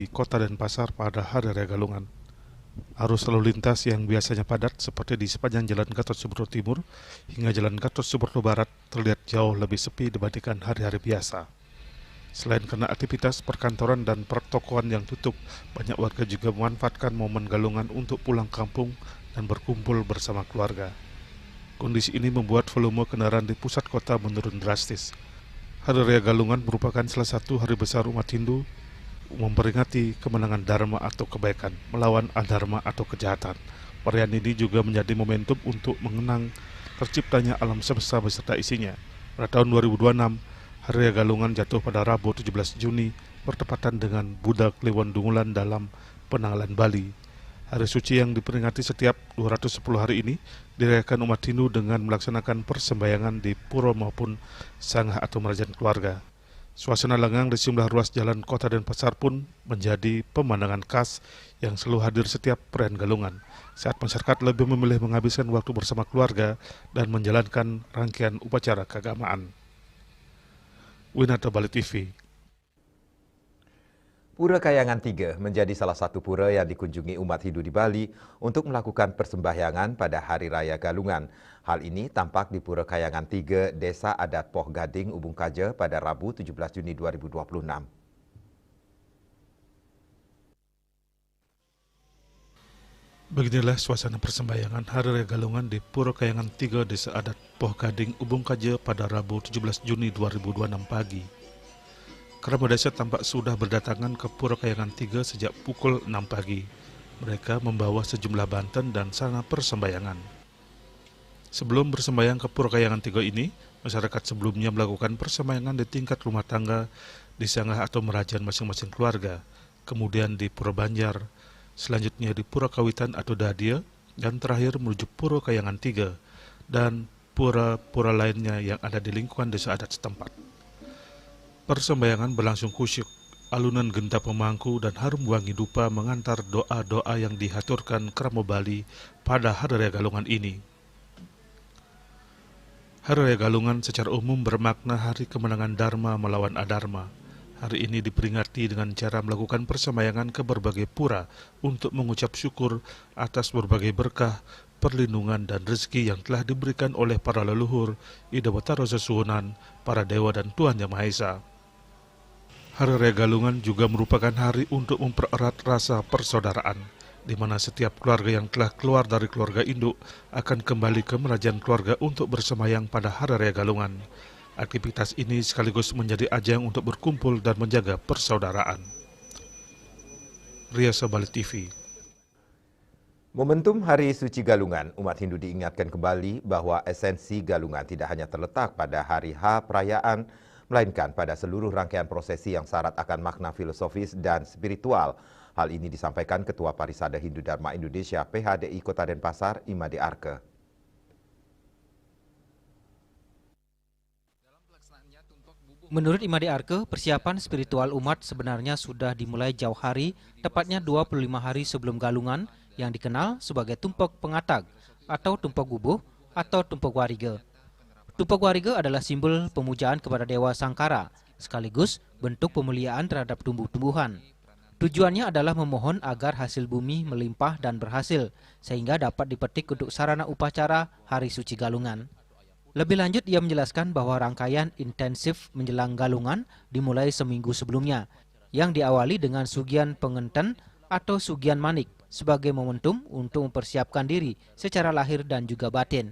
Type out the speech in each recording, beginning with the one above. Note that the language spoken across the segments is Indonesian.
di Kota Denpasar pada Hari Raya Galungan. Arus lalu lintas yang biasanya padat seperti di sepanjang Jalan Gatot Subroto Timur hingga Jalan Gatot Subroto Barat terlihat jauh lebih sepi dibandingkan hari-hari biasa. Selain karena aktivitas perkantoran dan pertokoan yang tutup, banyak warga juga memanfaatkan momen Galungan untuk pulang kampung dan berkumpul bersama keluarga. Kondisi ini membuat volume kendaraan di pusat kota menurun drastis. Hari Raya Galungan merupakan salah satu hari besar umat Hindu memperingati kemenangan Dharma atau kebaikan melawan adharma atau kejahatan. Perayaan ini juga menjadi momentum untuk mengenang terciptanya alam semesta beserta isinya. Pada tahun 2026, Hari Raya Galungan jatuh pada Rabu 17 Juni bertepatan dengan Buddha Kliwon Dungulan dalam Penanggalan Bali. Hari suci yang diperingati setiap 210 hari ini dirayakan umat Hindu dengan melaksanakan persembahyangan di pura maupun sanggah atau merajan keluarga. Suasana lengang di sejumlah ruas jalan Kota Denpasar pun menjadi pemandangan khas yang selalu hadir setiap perayaan Galungan, saat masyarakat lebih memilih menghabiskan waktu bersama keluarga dan menjalankan rangkaian upacara keagamaan. Winata Bali TV. Pura Kayangan 3 menjadi salah satu pura yang dikunjungi umat Hindu di Bali untuk melakukan persembahyangan pada Hari Raya Galungan. Hal ini tampak di Pura Kayangan 3, Desa Adat Poh Gading, Ubung Kaja pada Rabu 17 Juni 2026. Beginilah suasana persembahyangan Hari Raya Galungan di Pura Kayangan 3, Desa Adat Poh Gading, Ubung Kaja pada Rabu 17 Juni 2026 pagi. Kerabat desa tampak sudah berdatangan ke Pura Kayangan 3 sejak pukul 6 pagi. Mereka membawa sejumlah banten dan sarana persembahyangan. Sebelum bersembahyang ke Pura Kayangan 3 ini, masyarakat sebelumnya melakukan persembahyangan di tingkat rumah tangga, di sanggah atau merajan masing-masing keluarga, kemudian di Pura Banjar, selanjutnya di Pura Kawitan atau Dadia, dan terakhir menuju Pura Kayangan 3 dan pura-pura lainnya yang ada di lingkungan desa adat setempat. Persembahyangan berlangsung khusyuk, alunan genta pemangku dan harum wangi dupa mengantar doa-doa yang dihaturkan Kramo Bali pada Hari Raya Galungan ini. Hari Raya Galungan secara umum bermakna hari kemenangan Dharma melawan adharma. Hari ini diperingati dengan cara melakukan persembahyangan ke berbagai pura untuk mengucap syukur atas berbagai berkah, perlindungan dan rezeki yang telah diberikan oleh para leluhur, Ida Batara Sesuhunan, para dewa dan Tuhan Yang Maha Esa. Hari Raya Galungan juga merupakan hari untuk mempererat rasa persaudaraan, di mana setiap keluarga yang telah keluar dari keluarga induk akan kembali ke merajan keluarga untuk bersembahyang pada Hari Raya Galungan. Aktivitas ini sekaligus menjadi ajang untuk berkumpul dan menjaga persaudaraan. Riasa Bali TV. Momentum Hari Suci Galungan, umat Hindu diingatkan kembali bahwa esensi Galungan tidak hanya terletak pada hari H perayaan, melainkan pada seluruh rangkaian prosesi yang syarat akan makna filosofis dan spiritual. Hal ini disampaikan Ketua Parisada Hindu Dharma Indonesia PHDI Kota Denpasar, Imade Arke. Menurut Imade Arke, persiapan spiritual umat sebenarnya sudah dimulai jauh hari, tepatnya 25 hari sebelum Galungan, yang dikenal sebagai Tumpok Pengatag atau Tumpok Gubuh atau Tumpok Wariga. Tumpok Wariga adalah simbol pemujaan kepada Dewa Sangkara, sekaligus bentuk pemuliaan terhadap tumbuh-tumbuhan. Tujuannya adalah memohon agar hasil bumi melimpah dan berhasil, sehingga dapat dipetik untuk sarana upacara Hari Suci Galungan. Lebih lanjut, ia menjelaskan bahwa rangkaian intensif menjelang Galungan dimulai seminggu sebelumnya, yang diawali dengan Sugian Pengenten atau Sugian Manik, sebagai momentum untuk mempersiapkan diri secara lahir dan juga batin.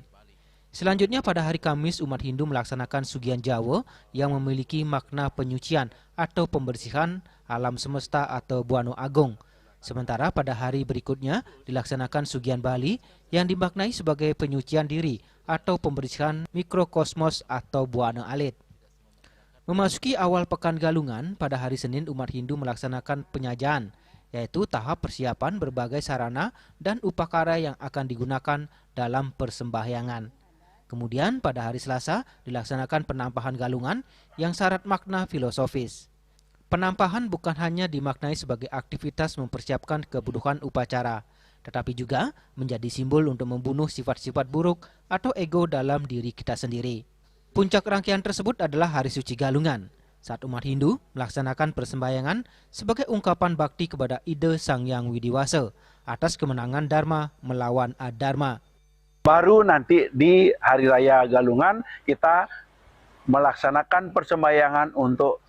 Selanjutnya pada hari Kamis umat Hindu melaksanakan Sugian Jawa yang memiliki makna penyucian atau pembersihan alam semesta atau Buana Agung. Sementara pada hari berikutnya dilaksanakan Sugian Bali yang dimaknai sebagai penyucian diri atau pembersihan mikrokosmos atau Buana Alit. Memasuki awal pekan Galungan, pada hari Senin umat Hindu melaksanakan penyajaan, yaitu tahap persiapan berbagai sarana dan upakara yang akan digunakan dalam persembahyangan. Kemudian pada hari Selasa dilaksanakan penampahan Galungan yang syarat makna filosofis. Penampahan bukan hanya dimaknai sebagai aktivitas mempersiapkan kebutuhan upacara, tetapi juga menjadi simbol untuk membunuh sifat-sifat buruk atau ego dalam diri kita sendiri. Puncak rangkaian tersebut adalah Hari Suci Galungan. saat umat Hindu melaksanakan persembahyangan sebagai ungkapan bakti kepada ide Sang Hyang Widiwasa atas kemenangan Dharma melawan Adharma. Baru nanti di Hari Raya Galungan kita melaksanakan persembahyangan untuk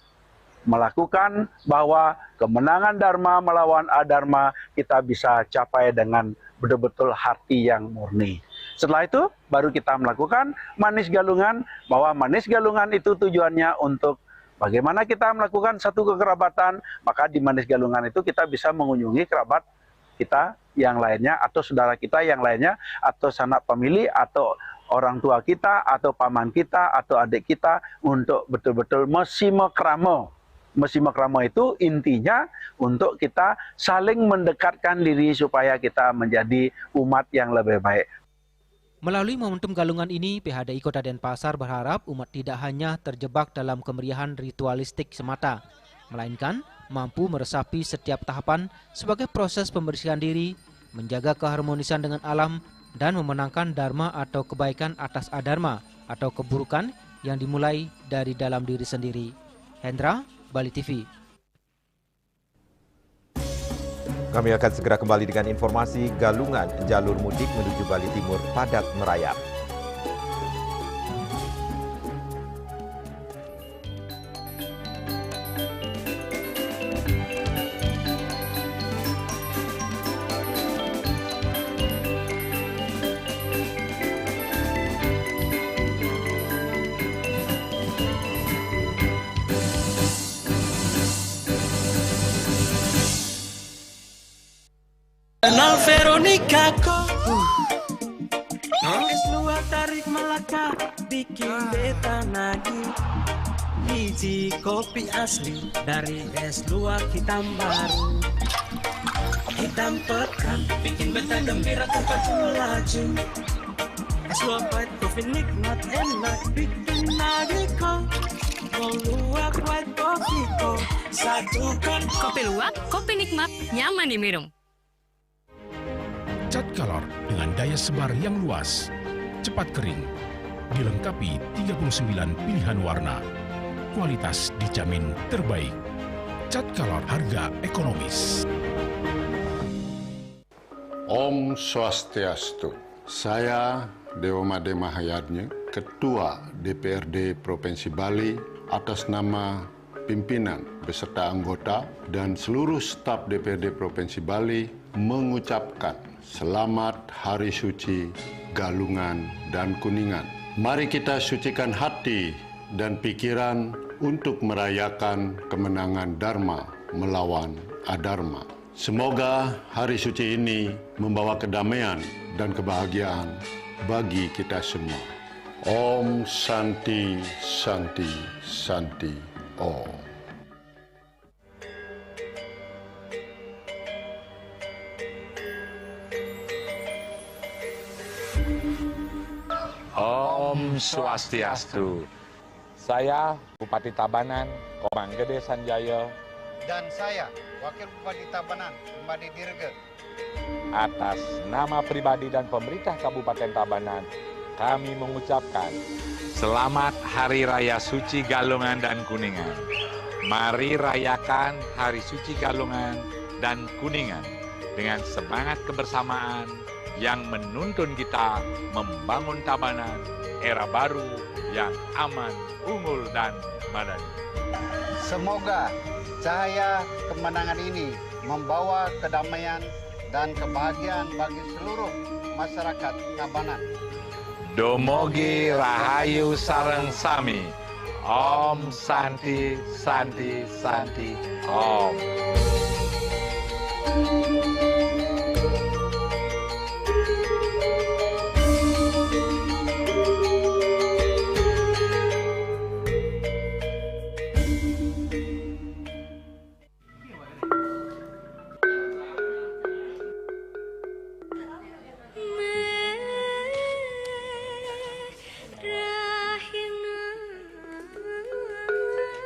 melakukan bahwa kemenangan Dharma melawan Adharma kita bisa capai dengan betul-betul hati yang murni. Setelah itu baru kita melakukan Manis Galungan, bahwa Manis Galungan itu tujuannya untuk bagaimana kita melakukan satu kekerabatan, maka di Manis Galungan itu kita bisa mengunjungi kerabat kita yang lainnya, atau saudara kita yang lainnya, atau sanak famili, atau orang tua kita, atau paman kita, atau adik kita, untuk betul-betul mesimekramo. Mesimekramo itu intinya untuk kita saling mendekatkan diri supaya kita menjadi umat yang lebih baik. Melalui momentum Galungan ini, PHDI Kota Denpasar berharap umat tidak hanya terjebak dalam kemeriahan ritualistik semata, melainkan mampu meresapi setiap tahapan sebagai proses pembersihan diri, menjaga keharmonisan dengan alam, dan memenangkan dharma atau kebaikan atas adharma atau keburukan yang dimulai dari dalam diri sendiri. Hendra, Bali TV. Kami akan segera kembali dengan informasi Galungan, jalur mudik menuju Bali Timur padat merayap. Kenal Veronica kok es luar tarik Melaka bikin beta nagih. Biji kopi asli dari es luar hitam baru, hitam pekat bikin beta gembira tanpa laju. Es luar white kopi nikmat enak bikin nagih kok. Mau luak white kopi kok satukan. Kopi luwak, kopi nikmat, nyaman diminum. Cat Color dengan daya sebar yang luas, cepat kering, dilengkapi 39 pilihan warna, kualitas dijamin terbaik. Cat Color harga ekonomis. Om Swastiastu. Saya Dewa Made Mahayadnya, Ketua DPRD Provinsi Bali, atas nama pimpinan beserta anggota dan seluruh staf DPRD Provinsi Bali mengucapkan selamat Hari Suci Galungan dan Kuningan. Mari kita sucikan hati dan pikiran untuk merayakan kemenangan Dharma melawan Adharma. Semoga hari suci ini membawa kedamaian dan kebahagiaan bagi kita semua. Om Santi Santi Santi Om. Om Swastiastu. Saya Bupati Tabanan, Komang Gede Sanjaya. Dan saya, Wakil Bupati Tabanan, Madi Dirga. Atas nama pribadi dan pemerintah Kabupaten Tabanan, kami mengucapkan selamat Hari Raya Suci Galungan dan Kuningan. Mari rayakan Hari Suci Galungan dan Kuningan dengan semangat kebersamaan yang menuntun kita membangun Tabanan era baru yang aman, unggul, dan madani. Semoga cahaya kemenangan ini membawa kedamaian dan kebahagiaan bagi seluruh masyarakat Tabanan. Domogi Rahayu Sareng Sami. Om Santi Santi Santi Om.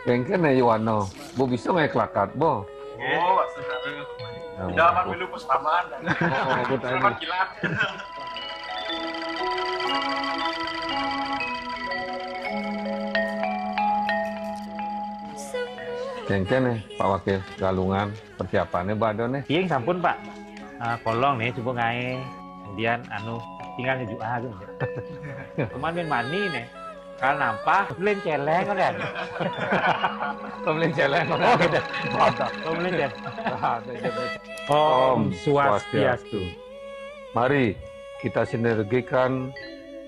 Bengkel na iwan no, bo bisa may klakat bo. Oh, tidak aman milu pustaman. Oh, betul. Selamat kilat. Yang kene Pak Wakil Galungan persiapannya bado nih. Iya sampun Pak. Kolong nih coba ngae. Kemudian tinggal ngejuk aja. Kemarin mani nih. Kalau nampak beli celeng kan. Beli celeng kan. Oh gitu. Beli celeng. Om Swastiastu. Mari kita sinergikan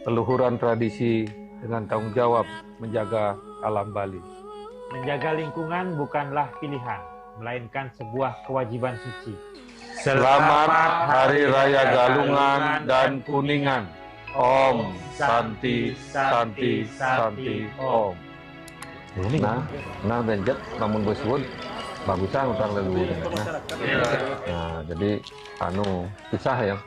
peluhuran tradisi dengan tanggung jawab menjaga alam Bali. Menjaga lingkungan bukanlah pilihan, melainkan sebuah kewajiban suci. Selamat Hari Raya Galungan dan Kuningan. Om Santi Santi Santi Om. Nah benjet namun bersuun bagusan utang leluhur. Nah jadi pisah ya.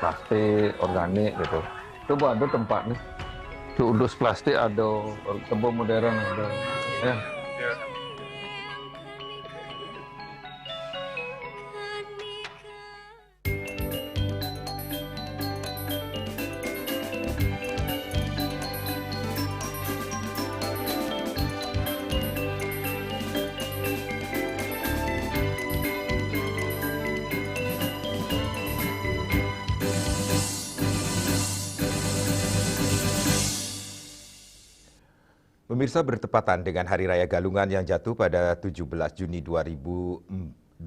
Plastik organik gitu. Coba ada tempat nih. Tuh udus plastik ada, tembok modern ada. Ya. Pemirsa, bertepatan dengan Hari Raya Galungan yang jatuh pada 17 Juni 2026,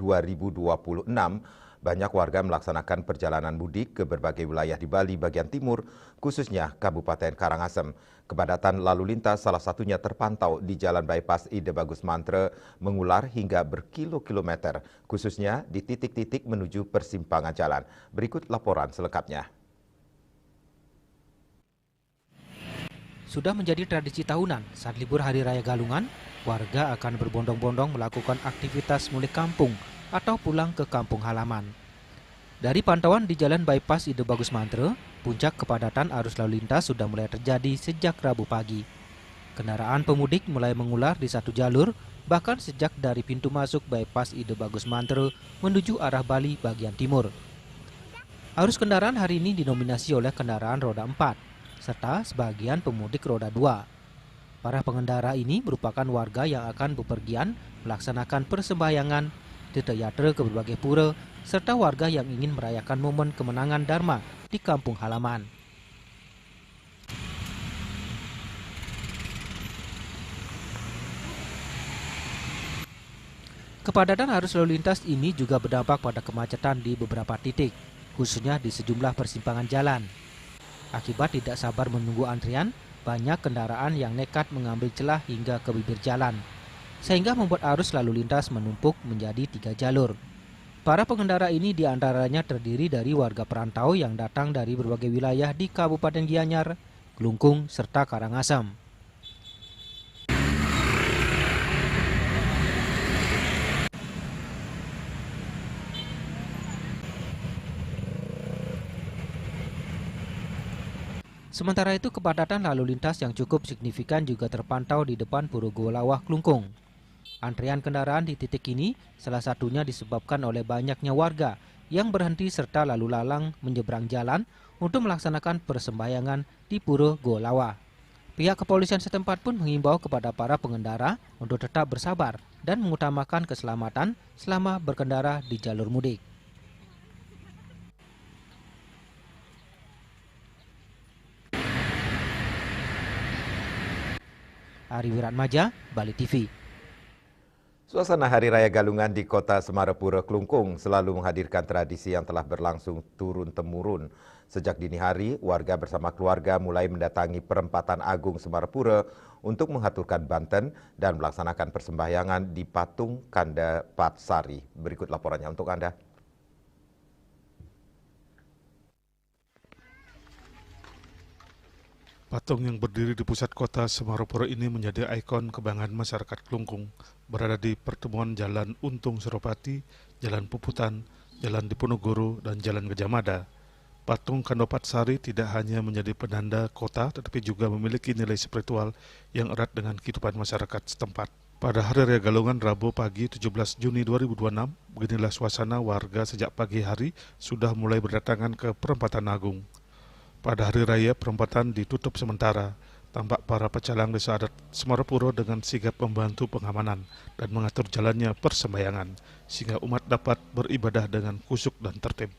banyak warga melaksanakan perjalanan mudik ke berbagai wilayah di Bali bagian timur, khususnya Kabupaten Karangasem. Kepadatan lalu lintas salah satunya terpantau di Jalan Bypass Ide Bagus Mantre mengular hingga berkilo-kilometer, khususnya di titik-titik menuju persimpangan jalan. Berikut laporan selengkapnya. Sudah menjadi tradisi tahunan, saat libur Hari Raya Galungan, warga akan berbondong-bondong melakukan aktivitas mudik kampung atau pulang ke kampung halaman. Dari pantauan di Jalan Bypass Ide Bagus Mantre, puncak kepadatan arus lalu lintas sudah mulai terjadi sejak Rabu pagi. Kendaraan pemudik mulai mengular di satu jalur, bahkan sejak dari pintu masuk Bypass Ide Bagus Mantre menuju arah Bali bagian timur. Arus kendaraan hari ini dinominasi oleh kendaraan roda 4. Serta sebagian pemudik roda 2. Para pengendara ini merupakan warga yang akan bepergian melaksanakan persembahyangan, tirta-yatra ke berbagai pura, serta warga yang ingin merayakan momen kemenangan Dharma di kampung halaman. Kepadatan arus lalu lintas ini juga berdampak pada kemacetan di beberapa titik, khususnya di sejumlah persimpangan jalan. Akibat tidak sabar menunggu antrian, banyak kendaraan yang nekat mengambil celah hingga ke bibir jalan, sehingga membuat arus lalu lintas menumpuk menjadi 3 jalur. Para pengendara ini diantaranya terdiri dari warga perantau yang datang dari berbagai wilayah di Kabupaten Gianyar, Klungkung, serta Karangasem. Sementara itu, kepadatan lalu lintas yang cukup signifikan juga terpantau di depan Pura Golawah, Klungkung. Antrian kendaraan di titik ini salah satunya disebabkan oleh banyaknya warga yang berhenti serta lalu lalang menyeberang jalan untuk melaksanakan persembahyangan di Pura Golawah. Pihak kepolisian setempat pun mengimbau kepada para pengendara untuk tetap bersabar dan mengutamakan keselamatan selama berkendara di jalur mudik. Ari Wiratmaja, Bali TV. Suasana Hari Raya Galungan di Kota Semarapura, Klungkung selalu menghadirkan tradisi yang telah berlangsung turun-temurun. Sejak dini hari, warga bersama keluarga mulai mendatangi Perempatan Agung Semarapura untuk mengaturkan banten dan melaksanakan persembahyangan di Patung Kanda Patsari. Berikut laporannya untuk Anda. Patung yang berdiri di pusat kota Semarapura ini menjadi ikon kebanggaan masyarakat Klungkung. Berada di pertemuan Jalan Untung Suropati, Jalan Puputan, Jalan Diponegoro, dan Jalan Gajah Mada. Patung Kanda Patsari tidak hanya menjadi penanda kota, tetapi juga memiliki nilai spiritual yang erat dengan kehidupan masyarakat setempat. Pada Hari Raya Galungan Rabu pagi 17 Juni 2026, beginilah suasana warga sejak pagi hari sudah mulai berdatangan ke Perempatan Agung. Pada hari raya, perempatan ditutup sementara. tampak para pecalang desa adat Semarapuro dengan sigap membantu pengamanan dan mengatur jalannya persembahyangan, sehingga umat dapat beribadah dengan khusyuk dan tertib.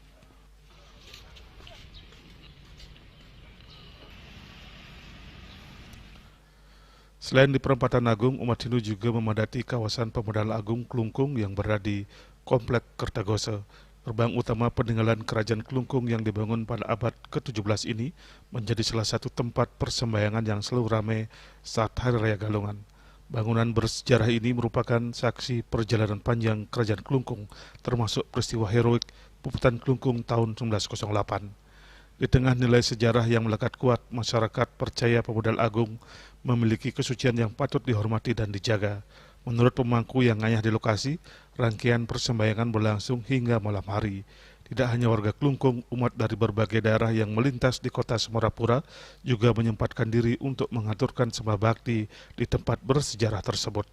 Selain di Perempatan Agung, umat Hindu juga memadati kawasan Pemodal Agung Klungkung yang berada di Komplek Kertagose. Gerbang utama peninggalan Kerajaan Klungkung yang dibangun pada abad ke-17 ini menjadi salah satu tempat persembahyangan yang selalu ramai saat Hari Raya Galungan. Bangunan bersejarah ini merupakan saksi perjalanan panjang Kerajaan Klungkung, termasuk peristiwa heroik Puputan Klungkung tahun 1908. Di tengah nilai sejarah yang melekat kuat, masyarakat percaya Pemodal Agung memiliki kesucian yang patut dihormati dan dijaga. Menurut pemangku yang ngayah di lokasi, rangkaian persembahyangan berlangsung hingga malam hari. Tidak hanya warga Klungkung, umat dari berbagai daerah yang melintas di kota Semarapura juga menyempatkan diri untuk mengaturkan sembah bakti di tempat bersejarah tersebut.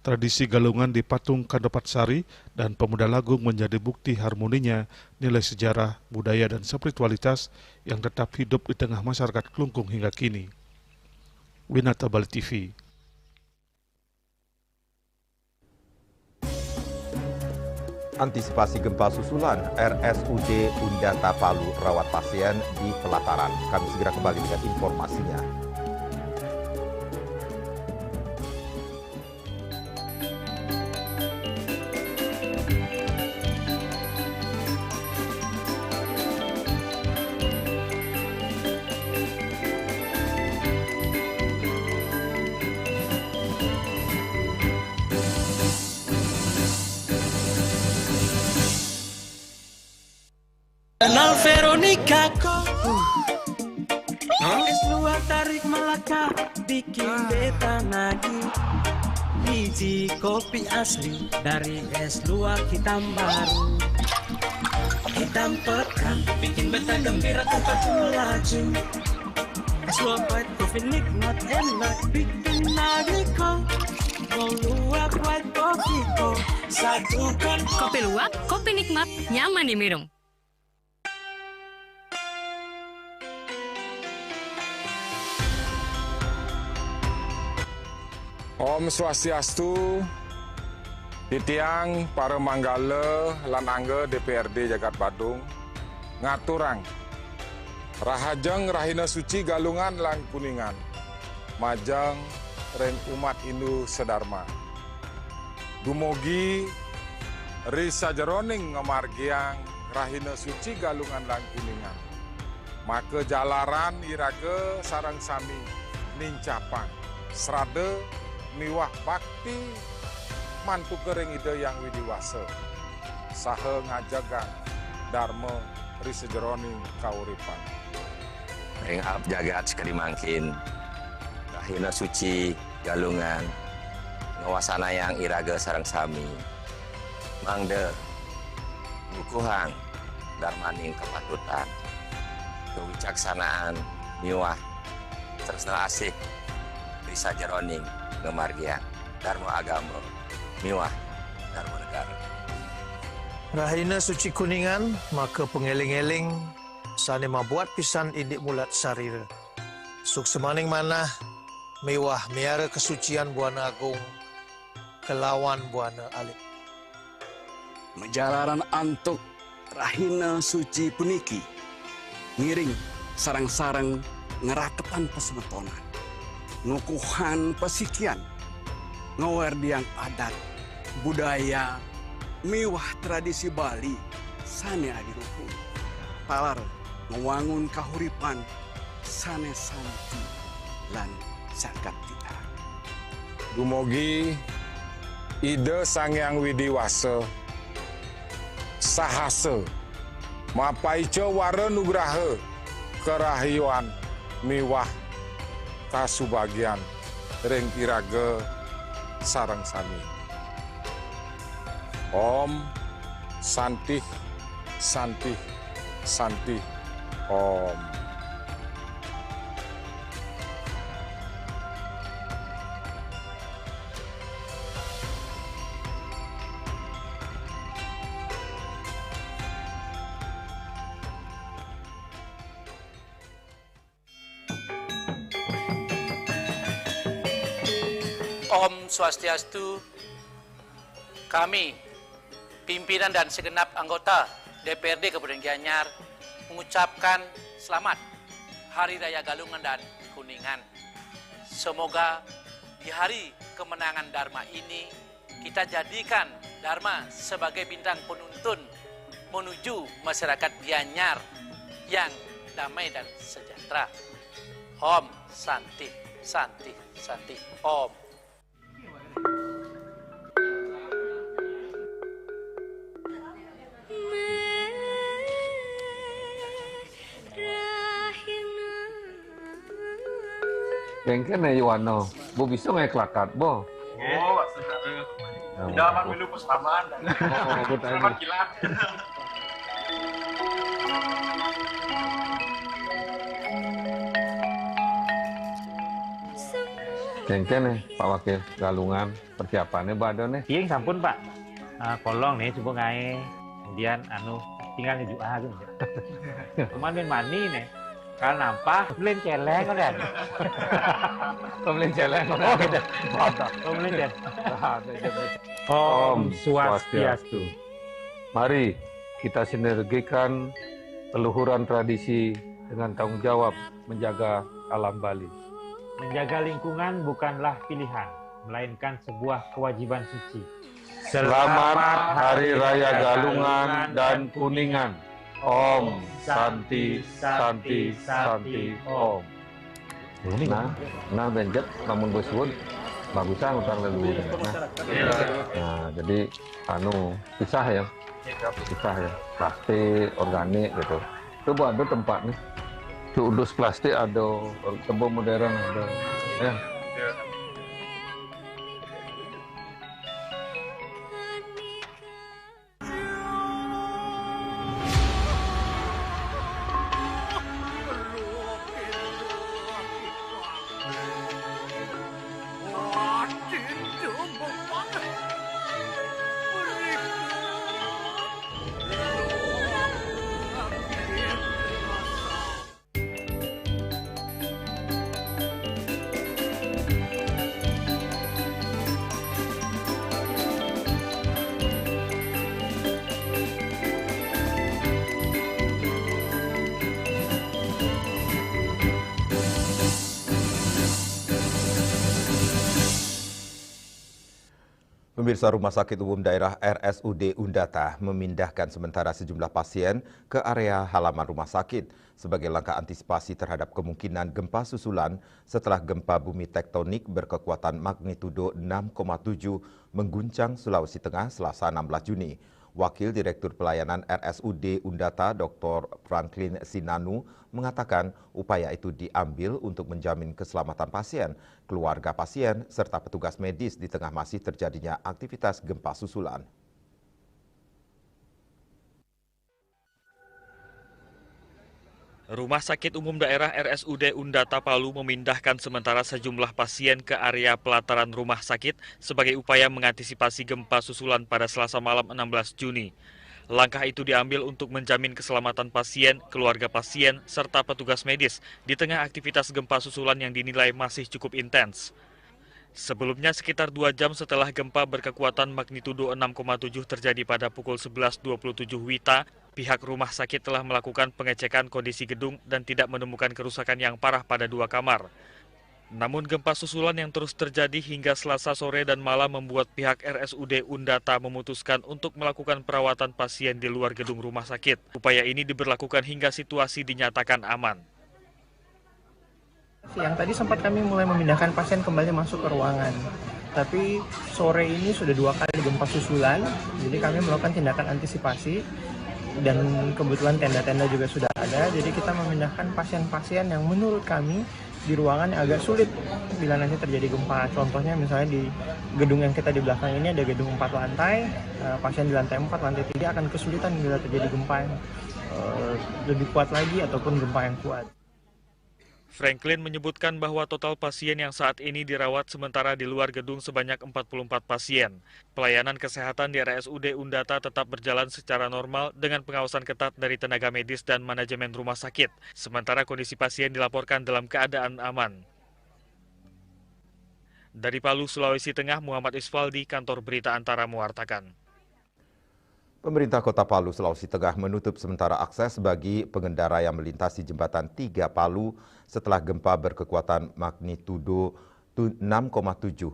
Tradisi galungan di Patung Kandopat Sari dan Pemodal Agung menjadi bukti harmoninya nilai sejarah, budaya, dan spiritualitas yang tetap hidup di tengah masyarakat Klungkung hingga kini. Winata Bali TV. Antisipasi gempa susulan, RSUD Undata Palu rawat pasien di pelataran. Kami segera kembali dengan informasinya. Kenal Veronica kok es luar tarik Melaka bikin beta nagih. Biji kopi asli dari es luar hitam baru. Hitam pekat bikin beta gembira tempat melaju. Es luar white coffee nikmat enak bikin nagih kok. Mau luar white coffee kok satukan. Kopi luwak, kopi nikmat, nyaman diminum. Om Swastiastu, titiang para manggala lan angga DPRD Jagat Badung, ngaturang, rahajeng rahina suci Galungan lan Kuningan, majeng ring umat Hindu sedarma. Dumugi risa jeroning ngamargiang rahina suci Galungan lan Kuningan. Maka jalaran iraga sarang sami nincapan, serada miwah bakti mantu kering ide yang widiwasa saha ngajagan dharma risejeroning kauripan ring ab jagat sekali mangkin rahina suci Galungan ngawasana yang iraga sareng sami mangde ngukuhan darmaning kepatutan kewicaksanaan miwah tresna asih risajeroning ngamargian dharma agama miwah dharma negara. Rahina suci Kuningan maka pengeling-eling sane mabuat pisan indik mulat sarira. Suk semaning manah miwah miara kesucian Buana Agung kelawan Buana Alit. Menjalaran antuk rahina suci puniki ngiring sarang-sarang ngeraketan pesemetonan. Ngukuhan pasikian, ngawardiang adat, budaya, miwah tradisi Bali, sane adiruku. Talar ngewangun kahuripan, sane santi, lan sakat kita. Dumugi ide Sangyang Widiwasa, sahasa, mapaica wara nugraha, kerahiwan, miwah, kasubagian ring iraga sareng sami. Om Santih Santih Santih Om. Om Swastiastu. Kami, pimpinan dan segenap anggota DPRD Kabupaten Gianyar, mengucapkan selamat Hari Raya Galungan dan Kuningan. Semoga di hari kemenangan Dharma ini, kita jadikan Dharma sebagai bintang penuntun menuju masyarakat Gianyar yang damai dan sejahtera. Om Santi, Santi, Santi, Om. Kengken ya Iwano, bo bisa ngelakat bo. Oh, Dapat milu pustamaan. Selamat kilat. Kengken nih Pak Wakil Galungan, persiapannya bado nih. Iya sampun Pak, kolong nih coba ngai, kemudian tinggal ngejuk aja. Cuman main mani nih. Kan nampak beli celeng kan? Beli celeng kan? Oh gitu. Beli celeng. Om Swastiastu. Mari kita sinergikan peluhuran tradisi dengan tanggung jawab menjaga alam Bali. Menjaga lingkungan bukanlah pilihan, melainkan sebuah kewajiban suci. Selamat Hari Raya Galungan dan Kuningan. Om Santi, Santi, Santi, Om. Nah benjet, namun boswood, bagusan utang leluhur. Nah, jadi pisah ya, plastik, organik gitu. Itu ada tempat nih. Itu udus plastik ada, tembok modern ada. Ya. Pemirsa, Rumah Sakit Umum Daerah RSUD Undata memindahkan sementara sejumlah pasien ke area halaman rumah sakit sebagai langkah antisipasi terhadap kemungkinan gempa susulan setelah gempa bumi tektonik berkekuatan magnitudo 6,7 mengguncang Sulawesi Tengah Selasa 16 Juni. Wakil Direktur Pelayanan RSUD Undata, Dr. Franklin Sinanu, mengatakan upaya itu diambil untuk menjamin keselamatan pasien, keluarga pasien, serta petugas medis di tengah masih terjadinya aktivitas gempa susulan. Rumah Sakit Umum Daerah RSUD Undata Palu memindahkan sementara sejumlah pasien ke area pelataran rumah sakit sebagai upaya mengantisipasi gempa susulan pada Selasa malam 16 Juni. Langkah itu diambil untuk menjamin keselamatan pasien, keluarga pasien, serta petugas medis di tengah aktivitas gempa susulan yang dinilai masih cukup intens. Sebelumnya sekitar 2 jam setelah gempa berkekuatan magnitudo 6,7 terjadi pada pukul 11.27 WITA, pihak rumah sakit telah melakukan pengecekan kondisi gedung dan tidak menemukan kerusakan yang parah pada 2 kamar. Namun gempa susulan yang terus terjadi hingga Selasa sore dan malam membuat pihak RSUD Undata memutuskan untuk melakukan perawatan pasien di luar gedung rumah sakit. Upaya ini diberlakukan hingga situasi dinyatakan aman. Siang tadi sempat kami mulai memindahkan pasien kembali masuk ke ruangan. Tapi sore ini sudah 2 kali gempa susulan, jadi kami melakukan tindakan antisipasi. Dan kebetulan tenda-tenda juga sudah ada, jadi kita memindahkan pasien-pasien yang menurut kami di ruangan yang agak sulit bila nanti terjadi gempa. Contohnya misalnya di gedung yang kita di belakang ini ada gedung 4 lantai, pasien di lantai 4, lantai 3 akan kesulitan bila terjadi gempa yang lebih kuat lagi ataupun gempa yang kuat. Franklin menyebutkan bahwa total pasien yang saat ini dirawat sementara di luar gedung sebanyak 44 pasien. Pelayanan kesehatan di RSUD Undata tetap berjalan secara normal dengan pengawasan ketat dari tenaga medis dan manajemen rumah sakit. Sementara kondisi pasien dilaporkan dalam keadaan aman. Dari Palu, Sulawesi Tengah, Muhammad Isfaldi, Kantor Berita Antara mewartakan. Pemerintah Kota Palu, Sulawesi Tengah menutup sementara akses bagi pengendara yang melintasi jembatan 3 Palu setelah gempa berkekuatan magnitudo 6,7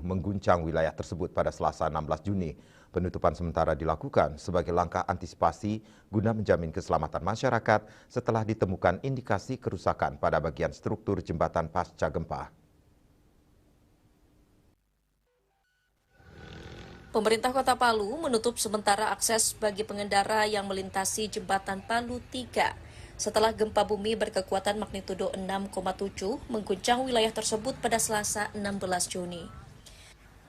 mengguncang wilayah tersebut pada Selasa 16 Juni. Penutupan sementara dilakukan sebagai langkah antisipasi guna menjamin keselamatan masyarakat setelah ditemukan indikasi kerusakan pada bagian struktur jembatan pasca gempa. Pemerintah Kota Palu menutup sementara akses bagi pengendara yang melintasi jembatan Palu 3 setelah gempa bumi berkekuatan magnitudo 6,7 mengguncang wilayah tersebut pada Selasa 16 Juni.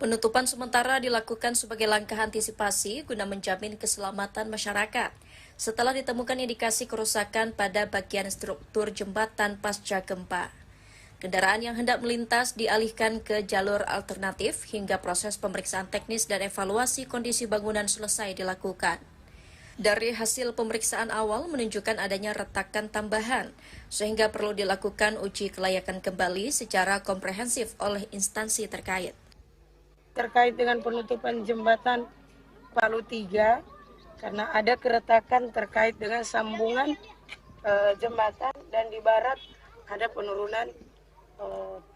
Penutupan sementara dilakukan sebagai langkah antisipasi guna menjamin keselamatan masyarakat setelah ditemukan indikasi kerusakan pada bagian struktur jembatan pasca gempa. Kendaraan yang hendak melintas dialihkan ke jalur alternatif hingga proses pemeriksaan teknis dan evaluasi kondisi bangunan selesai dilakukan. Dari hasil pemeriksaan awal menunjukkan adanya retakan tambahan, sehingga perlu dilakukan uji kelayakan kembali secara komprehensif oleh instansi terkait. Terkait dengan penutupan jembatan Palu 3, karena ada keretakan terkait dengan sambungan jembatan dan di barat ada penurunan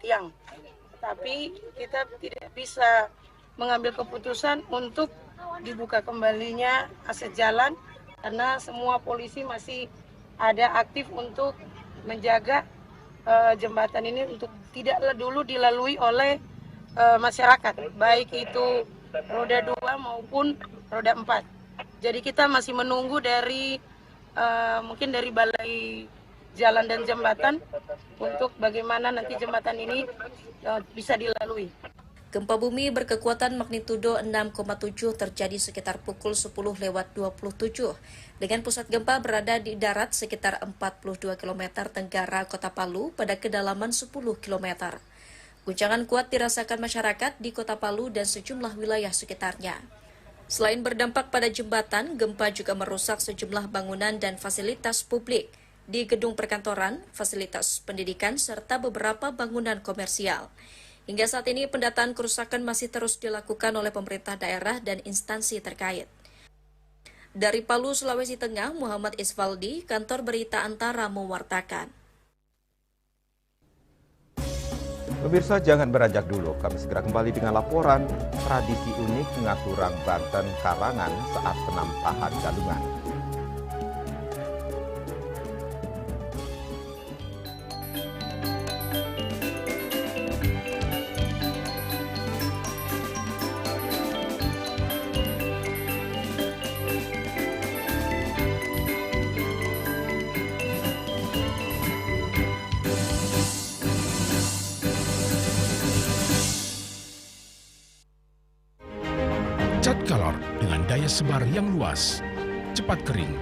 tiang, tapi kita tidak bisa mengambil keputusan untuk dibuka kembalinya akses jalan karena semua polisi masih ada aktif untuk menjaga jembatan ini untuk tidak dulu dilalui oleh masyarakat, baik itu roda 2 maupun roda 4. Jadi kita masih menunggu dari mungkin dari Balai Jalan dan Jembatan untuk bagaimana nanti jembatan ini bisa dilalui. Gempa bumi berkekuatan magnitudo 6,7 terjadi sekitar pukul 10:27 dengan pusat gempa berada di darat sekitar 42 km tenggara Kota Palu pada kedalaman 10 km. Guncangan kuat dirasakan masyarakat di Kota Palu dan sejumlah wilayah sekitarnya. Selain berdampak pada jembatan, gempa juga merusak sejumlah bangunan dan fasilitas publik di gedung perkantoran, fasilitas pendidikan, serta beberapa bangunan komersial. Hingga saat ini pendataan kerusakan masih terus dilakukan oleh pemerintah daerah dan instansi terkait. Dari Palu, Sulawesi Tengah, Muhammad Isfaldi, Kantor Berita Antara mewartakan. Pemirsa, jangan beranjak dulu. Kami segera kembali dengan laporan tradisi unik Ngaturang Banten Karangan saat penampahan galungan. Cat Color dengan daya sebar yang luas, cepat kering,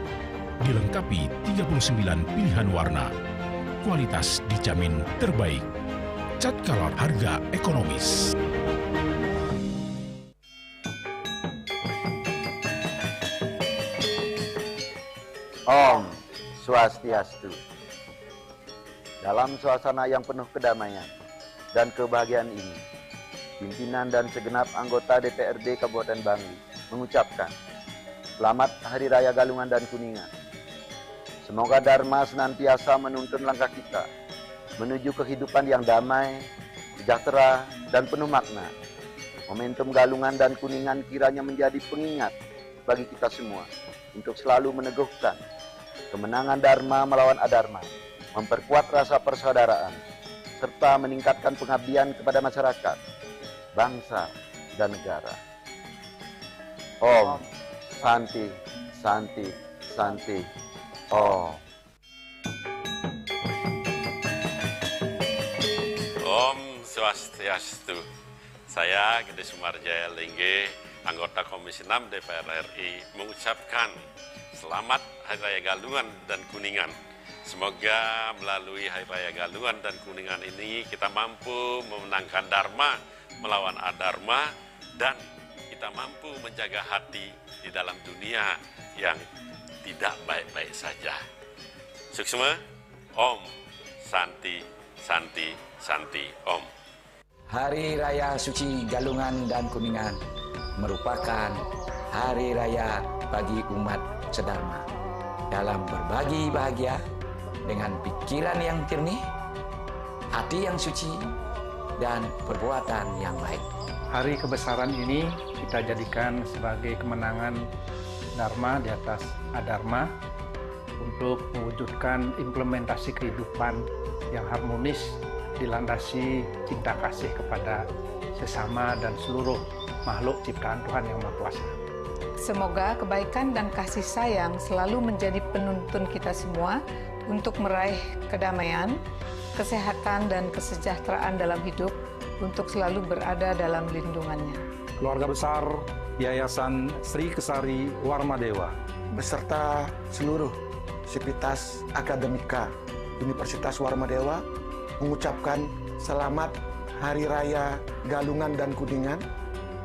dilengkapi 39 pilihan warna. Kualitas dijamin terbaik. Cat Color harga ekonomis. Om Swastiastu. Dalam suasana yang penuh kedamaian dan kebahagiaan ini, pimpinan dan segenap anggota DPRD Kabupaten Bangli mengucapkan selamat Hari Raya Galungan dan Kuningan. Semoga Dharma senantiasa menuntun langkah kita menuju kehidupan yang damai, sejahtera, dan penuh makna. Momentum Galungan dan Kuningan kiranya menjadi pengingat bagi kita semua untuk selalu meneguhkan kemenangan Dharma melawan Adharma, memperkuat rasa persaudaraan, serta meningkatkan pengabdian kepada masyarakat, bangsa, dan negara. Om Santi, Santi, Santi, Om. Om Swastiastu. Saya Gede Sumarjaya Lingge, anggota Komisi 6 DPR RI, mengucapkan selamat Hari Raya Galungan dan Kuningan. Semoga melalui Hari Raya Galungan dan Kuningan ini kita mampu memenangkan Dharma melawan Adharma, dan kita mampu menjaga hati di dalam dunia yang tidak baik-baik saja. Suksma, Om, Santi, Santi, Santi, Om. Hari Raya Suci Galungan dan Kuningan merupakan hari raya bagi umat sedharma dalam berbagi bahagia dengan pikiran yang jernih, hati yang suci, dan perbuatan yang baik. Hari kebesaran ini kita jadikan sebagai kemenangan Dharma di atas Adharma untuk mewujudkan implementasi kehidupan yang harmonis dilandasi cinta kasih kepada sesama dan seluruh makhluk ciptaan Tuhan Yang Maha Kuasa. Semoga kebaikan dan kasih sayang selalu menjadi penuntun kita semua untuk meraih kedamaian, kesehatan, dan kesejahteraan dalam hidup untuk selalu berada dalam lindungannya. Keluarga besar Yayasan Sri Kesari Warmadewa beserta seluruh sivitas akademika Universitas Warmadewa mengucapkan selamat Hari Raya Galungan dan Kuningan.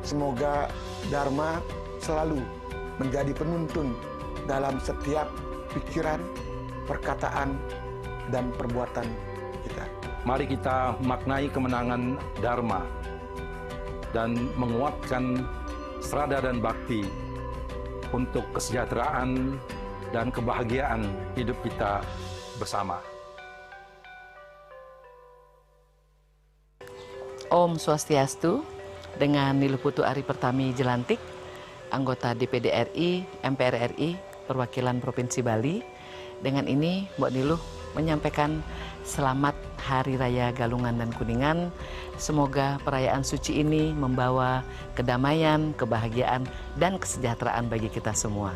Semoga Dharma selalu menjadi penuntun dalam setiap pikiran, perkataan, dan perbuatan kita. Mari kita maknai kemenangan Dharma dan menguatkan serada dan bakti untuk kesejahteraan dan kebahagiaan hidup kita bersama. Om Swastiastu, dengan Niluh Putu Ari Pertami Jelantik, anggota DPD RI, MPR RI, perwakilan Provinsi Bali. Dengan ini, Mbok Niluh menyampaikan selamat Hari Raya Galungan dan Kuningan. Semoga perayaan suci ini membawa kedamaian, kebahagiaan, dan kesejahteraan bagi kita semua.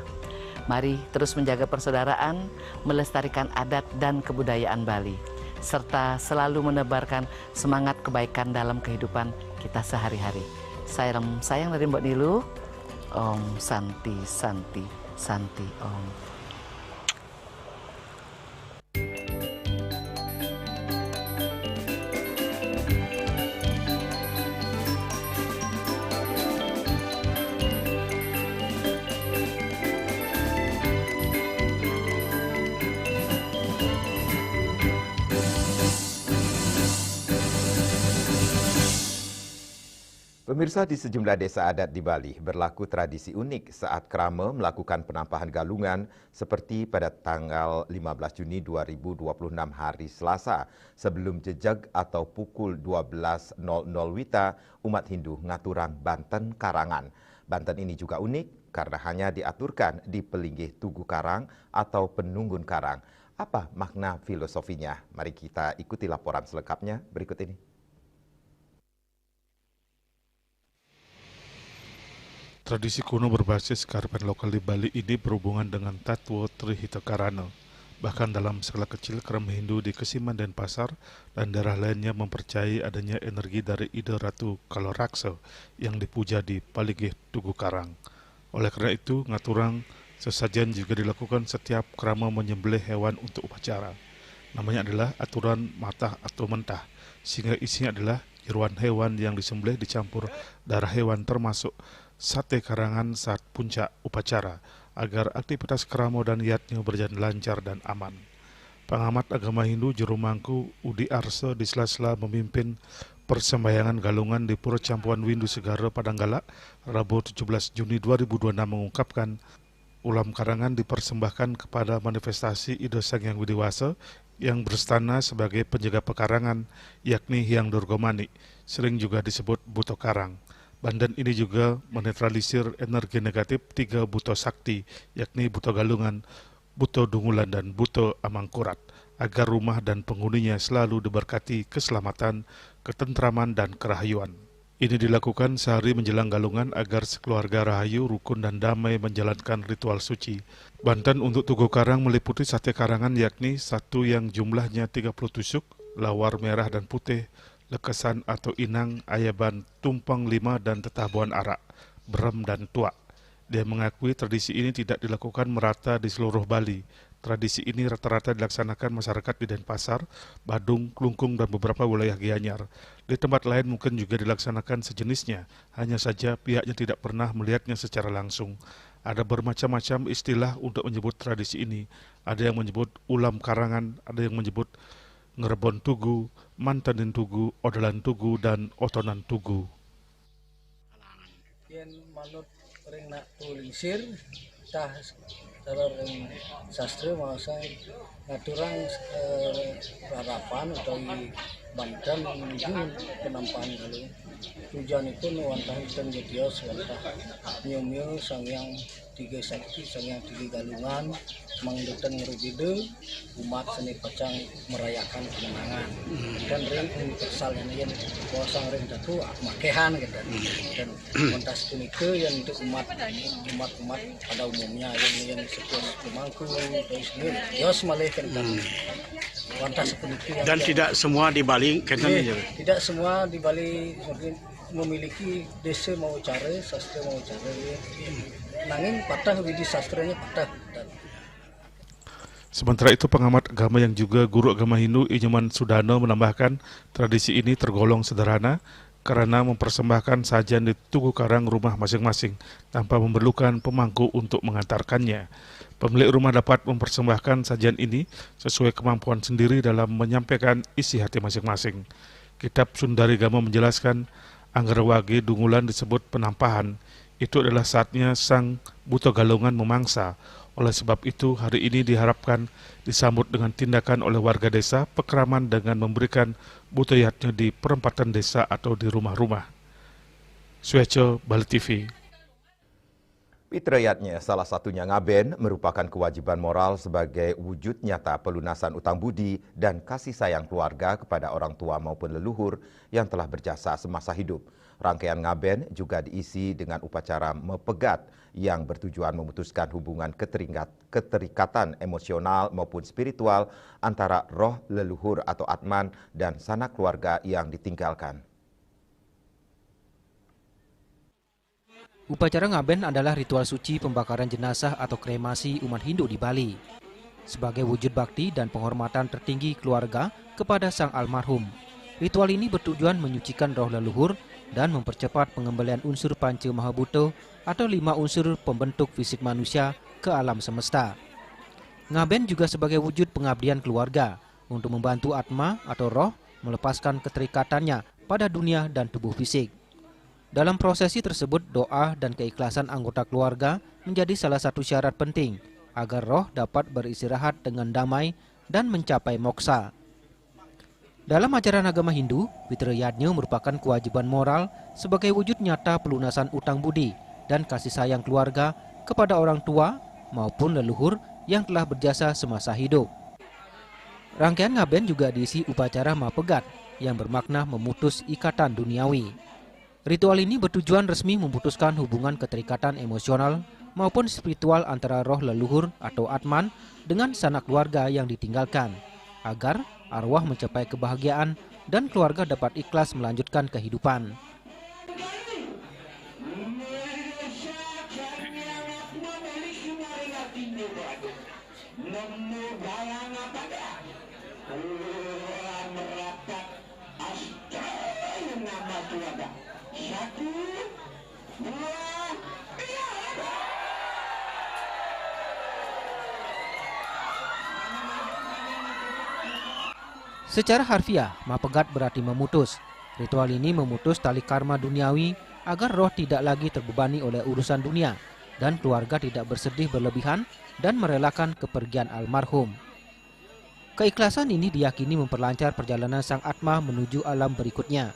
Mari terus menjaga persaudaraan, melestarikan adat dan kebudayaan Bali, serta selalu menebarkan semangat kebaikan dalam kehidupan kita sehari-hari. Salam sayang dari Mbok Niluh. Om Santi Santi Santi Om. Pemirsa, di sejumlah desa adat di Bali berlaku tradisi unik saat Krama melakukan penampahan galungan seperti pada tanggal 15 Juni 2026 hari Selasa sebelum jejeg atau pukul 12.00 Wita umat Hindu Ngaturang, Banten, Karangan. Banten ini juga unik karena hanya diaturkan di Pelinggih Tugu Karang atau Penunggun Karang. Apa makna filosofinya? Mari kita ikuti laporan selengkapnya berikut ini. Tradisi kuno berbasis kearifan lokal di Bali ini berhubungan dengan Tatwa Trihita Karana. Bahkan dalam skala kecil, kerama Hindu di Kesiman dan Pasar dan daerah lainnya mempercayai adanya energi dari ide Ratu Kaloraksa yang dipuja di Pelinggih Tugu Karang. Oleh karena itu, ngaturang sesajen juga dilakukan setiap kerama menyembelih hewan untuk upacara. Namanya adalah aturan matah atau mentah, sehingga isinya adalah jeruan hewan yang disembelih dicampur darah hewan termasuk sate karangan saat puncak upacara agar aktivitas keramo dan yatnya berjalan lancar dan aman. Pengamat agama Hindu Juru Mangku Udi Arsa di sela-sela memimpin persembahyangan galungan di Pura Campuan Windu Segara Padanggalak Rabu 17 Juni 2026 mengungkapkan ulam karangan dipersembahkan kepada manifestasi Ida Sang Yang Widiwasa yang berstana sebagai penjaga pekarangan, yakni Hyang Durgamani, sering juga disebut Buto Karang. Bandan ini juga menetralisir energi negatif 3 buto sakti, yakni buto galungan, buto dungulan, dan buto amangkurat, agar rumah dan penghuninya selalu diberkati keselamatan, ketentraman, dan kerahayuan. Ini dilakukan sehari menjelang galungan agar sekeluarga rahayu, rukun, dan damai menjalankan ritual suci. Bantan untuk Tugu Karang meliputi sate karangan, yakni satu yang jumlahnya 30 tusuk, lawar merah dan putih, lekesan atau inang, ayaban, tumpeng 5, dan tetabuhan arak, berem, dan tuak. Dia mengakui tradisi ini tidak dilakukan merata di seluruh Bali. Tradisi ini rata-rata dilaksanakan masyarakat di Denpasar, Badung, Klungkung, dan beberapa wilayah Gianyar. Di tempat lain mungkin juga dilaksanakan sejenisnya, hanya saja pihaknya tidak pernah melihatnya secara langsung. Ada bermacam-macam istilah untuk menyebut tradisi ini. Ada yang menyebut ulam karangan, ada yang menyebut Ngerebon Tugu, Mantanin Tugu, Odalan Tugu, dan Otonan Tugu. Yen manut ring nak tulisir tah cara ring sastra masa ngaturang harapan atau bantan menuju penampakan kali tujuan itu nuwantah isten jadios wantah nyumil sang yang tiga sakti sang yang tiga galungan mangdutan ngerubide umat seni pacang merayakan kemenangan dan ring universal yang kuasang ring datu makehan gitu dan kontas kunike yang untuk umat pada umumnya yang sekian pemangku dari sini yos malaikan kan kontas kunike dan tidak semua di Bali tidak semua di Bali memiliki desa mau cara sastra mau cara nanging patah widi sastranya patah. Sementara itu pengamat agama yang juga guru agama Hindu Inyoman Sudano menambahkan tradisi ini tergolong sederhana karena mempersembahkan sajian di tugu karang rumah masing-masing tanpa memerlukan pemangku untuk mengantarkannya. Pemilik rumah dapat mempersembahkan sajian ini sesuai kemampuan sendiri dalam menyampaikan isi hati masing-masing. Kitab Sundari Gama menjelaskan Anggerwage Dungulan disebut penampahan. Itu adalah saatnya sang buto galungan memangsa. Oleh sebab itu, hari ini diharapkan disambut dengan tindakan oleh warga desa Pekraman dengan memberikan butoyatnya di perempatan desa atau di rumah-rumah. Sueco, Bali TV. Fitrayatnya salah satunya ngaben merupakan kewajiban moral sebagai wujud nyata pelunasan utang budi dan kasih sayang keluarga kepada orang tua maupun leluhur yang telah berjasa semasa hidup. Rangkaian ngaben juga diisi dengan upacara mepegat yang bertujuan memutuskan hubungan keterikatan emosional maupun spiritual antara roh leluhur atau atman dan sanak keluarga yang ditinggalkan. Upacara ngaben adalah ritual suci pembakaran jenazah atau kremasi umat Hindu di Bali. Sebagai wujud bakti dan penghormatan tertinggi keluarga kepada sang almarhum. Ritual ini bertujuan menyucikan roh leluhur dan mempercepat pengembalian unsur Panca Mahabhuta atau 5 unsur pembentuk fisik manusia ke alam semesta. Ngaben juga sebagai wujud pengabdian keluarga untuk membantu atma atau roh melepaskan keterikatannya pada dunia dan tubuh fisik. Dalam prosesi tersebut, doa dan keikhlasan anggota keluarga menjadi salah satu syarat penting agar roh dapat beristirahat dengan damai dan mencapai moksa. Dalam ajaran agama Hindu, Fitrayatnya merupakan kewajiban moral sebagai wujud nyata pelunasan utang budi dan kasih sayang keluarga kepada orang tua maupun leluhur yang telah berjasa semasa hidup. Rangkaian ngaben juga diisi upacara mapegat yang bermakna memutus ikatan duniawi. Ritual ini bertujuan resmi memutuskan hubungan keterikatan emosional maupun spiritual antara roh leluhur atau atman dengan sanak keluarga yang ditinggalkan, agar arwah mencapai kebahagiaan dan keluarga dapat ikhlas melanjutkan kehidupan. Secara harfiah, mapegat berarti memutus. Ritual ini memutus tali karma duniawi agar roh tidak lagi terbebani oleh urusan dunia dan keluarga tidak bersedih berlebihan dan merelakan kepergian almarhum. Keikhlasan ini diyakini memperlancar perjalanan sang atma menuju alam berikutnya.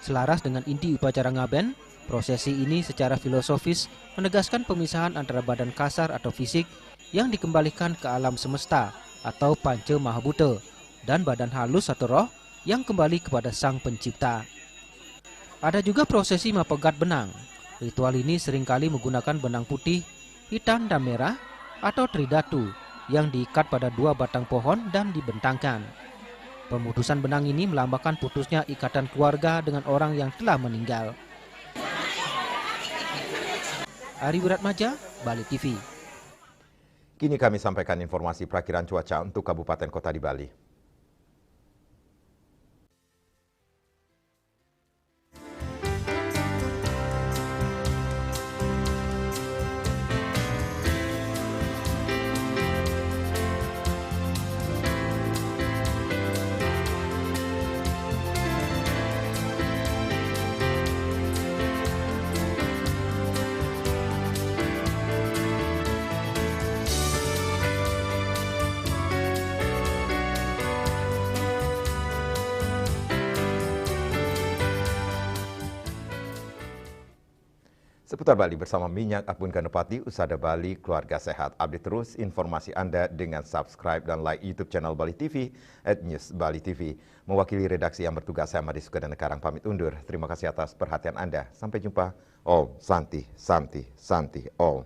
Selaras dengan inti upacara ngaben, prosesi ini secara filosofis menegaskan pemisahan antara badan kasar atau fisik yang dikembalikan ke alam semesta atau Panca Mahabhuta dan badan halus atau roh yang kembali kepada sang pencipta. Ada juga prosesi mapegat benang. Ritual ini seringkali menggunakan benang putih, hitam dan merah atau tridatu yang diikat pada 2 batang pohon dan dibentangkan. Pemutusan benang ini melambangkan putusnya ikatan keluarga dengan orang yang telah meninggal. Ari Wiratmaja, Bali TV. Kini kami sampaikan informasi perakiran cuaca untuk Kabupaten Kota di Bali. Seputar Bali bersama Minyak Apun Ganopati, Usada Bali, Keluarga Sehat. Update terus informasi Anda dengan subscribe dan like YouTube channel Bali TV @newsbali.tv. Mewakili redaksi yang bertugas, saya Madi Sukadana Karang pamit undur. Terima kasih atas perhatian Anda. Sampai jumpa. Om Santi, Santi, Santi, Om.